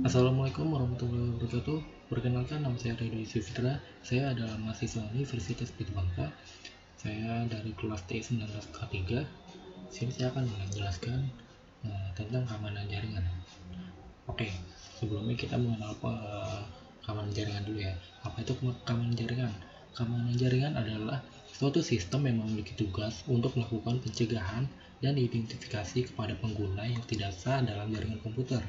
Assalamualaikum warahmatullahi wabarakatuh. Perkenalkan, nama saya Ridho Yusufitra. Saya adalah mahasiswa Universitas Bidbangka. Saya dari kelas T19K3. Sini saya akan menjelaskan tentang keamanan jaringan. Oke, sebelumnya kita mengenal keamanan jaringan dulu ya. Apa itu keamanan jaringan? Keamanan jaringan adalah suatu sistem yang memiliki tugas untuk melakukan pencegahan dan identifikasi kepada pengguna yang tidak sah dalam jaringan komputer.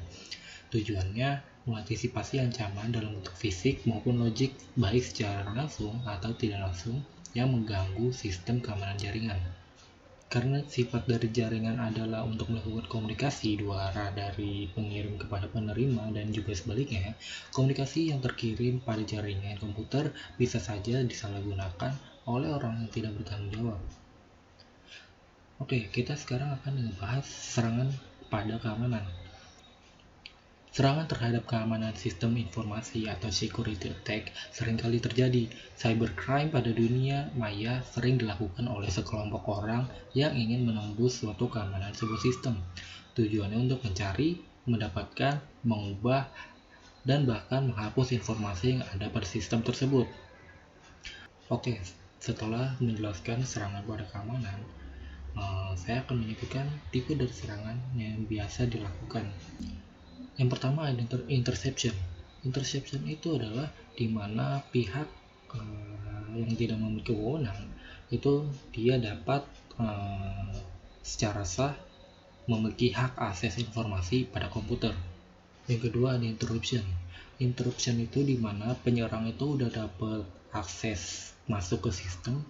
Tujuannya mengantisipasi ancaman dalam bentuk fisik maupun logik, baik secara langsung atau tidak langsung, yang mengganggu sistem keamanan jaringan. Karena sifat dari jaringan adalah untuk melakukan komunikasi dua arah dari pengirim kepada penerima dan juga sebaliknya, komunikasi yang terkirim pada jaringan komputer bisa saja disalahgunakan oleh orang yang tidak bertanggung jawab. Oke, kita sekarang akan membahas serangan pada keamanan. Serangan terhadap keamanan sistem informasi atau security attack seringkali terjadi. Cybercrime pada dunia maya sering dilakukan oleh sekelompok orang yang ingin menembus suatu keamanan sebuah sistem. Tujuannya untuk mencari, mendapatkan, mengubah, dan bahkan menghapus informasi yang ada pada sistem tersebut. Oke, setelah menjelaskan serangan pada keamanan, saya akan menyebutkan tipe dari serangan yang biasa dilakukan. Yang pertama ada interception. Interception itu adalah di mana pihak yang tidak memiliki wewenang itu dia dapat secara sah memiliki hak akses informasi pada komputer. Yang kedua ada interruption. Interruption itu di mana penyerang itu udah dapat akses masuk ke sistem,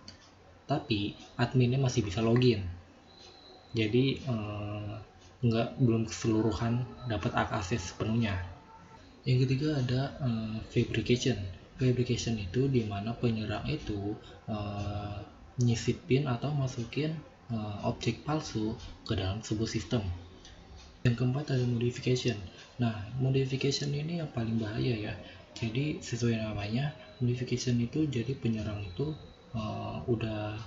tapi adminnya masih bisa login. Jadi belum keseluruhan dapat akses sepenuhnya. Yang ketiga ada fabrication. Fabrication itu di mana penyerang itu nyisipin atau masukin objek palsu ke dalam sebuah sistem. Yang keempat ada modification. Nah, modification ini yang paling bahaya ya. Jadi sesuai namanya, modification itu jadi penyerang itu udah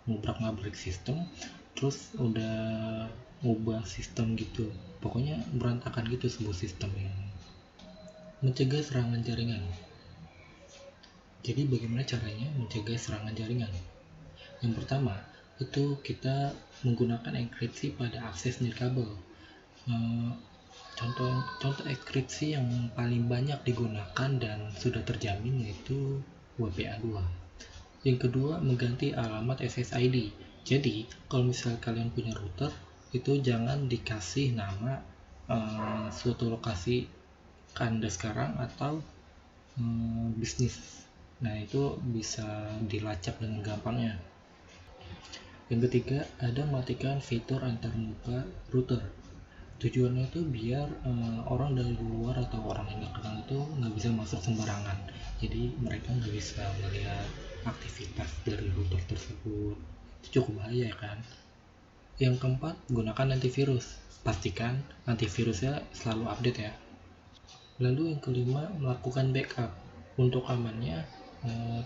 ngubrak-ngabrik sistem, terus udah ngubah sistem gitu, pokoknya berantakan gitu sebuah sistem yang mencegah serangan jaringan. Jadi bagaimana caranya mencegah serangan jaringan? Yang pertama itu kita menggunakan enkripsi pada akses nirkabel. Contoh enkripsi yang paling banyak digunakan dan sudah terjamin yaitu WPA2. Yang kedua, mengganti alamat SSID. Jadi kalau misalnya kalian punya router, itu jangan dikasih nama suatu lokasi Anda sekarang atau bisnis. Nah, itu bisa dilacak dengan gampangnya. Yang ketiga, ada matikan fitur antarmuka router. Tujuannya itu biar orang dari luar atau orang yang nggak kenal itu nggak bisa masuk sembarangan. Jadi mereka nggak bisa melihat aktivitas dari router tersebut. Itu cukup bahaya kan. Yang keempat, gunakan antivirus. Pastikan antivirusnya selalu update ya. Lalu yang kelima, melakukan backup. Untuk amannya,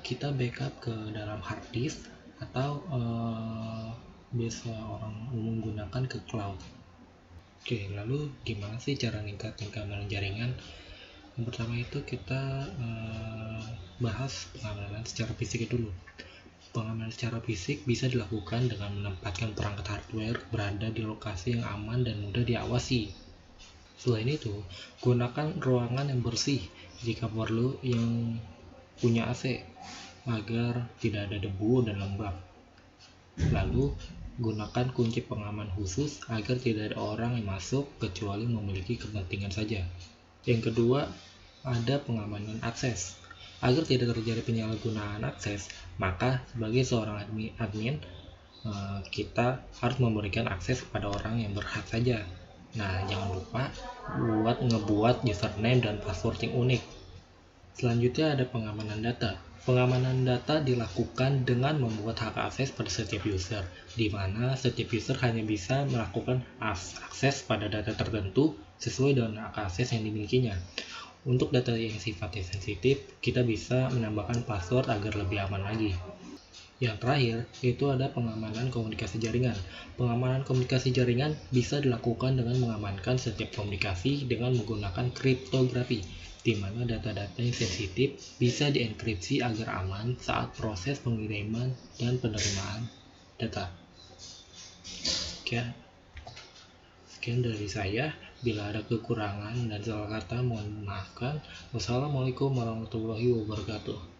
kita backup ke dalam hard disk atau biasa orang umum gunakan ke cloud. Oke, lalu gimana sih cara meningkatkan keamanan jaringan? Yang pertama itu kita bahas pengamanan secara fisik dulu. Pengamanan secara fisik bisa dilakukan dengan menempatkan perangkat hardware berada di lokasi yang aman dan mudah diawasi. Selain itu, gunakan ruangan yang bersih jika perlu yang punya AC agar tidak ada debu dan lembab. Lalu, gunakan kunci pengaman khusus agar tidak ada orang yang masuk kecuali memiliki kepentingan saja. Yang kedua, ada pengamanan akses. Agar tidak terjadi penyalahgunaan akses, maka sebagai seorang admin kita harus memberikan akses kepada orang yang berhak saja. Nah, jangan lupa ngebuat username dan password yang unik. Selanjutnya ada pengamanan data. Pengamanan data dilakukan dengan membuat hak akses pada setiap user, di mana setiap user hanya bisa melakukan akses pada data tertentu sesuai dengan hak akses yang dimilikinya. Untuk data yang sifatnya sensitif, kita bisa menambahkan password agar lebih aman lagi. Yang terakhir, itu ada pengamanan komunikasi jaringan. Pengamanan komunikasi jaringan bisa dilakukan dengan mengamankan setiap komunikasi dengan menggunakan kriptografi, di mana data-data yang sensitif bisa dienkripsi agar aman saat proses pengiriman dan penerimaan data. Sekian dari saya. Bila ada kekurangan dan salah kata, mohon maafkan. Wassalamualaikum warahmatullahi wabarakatuh.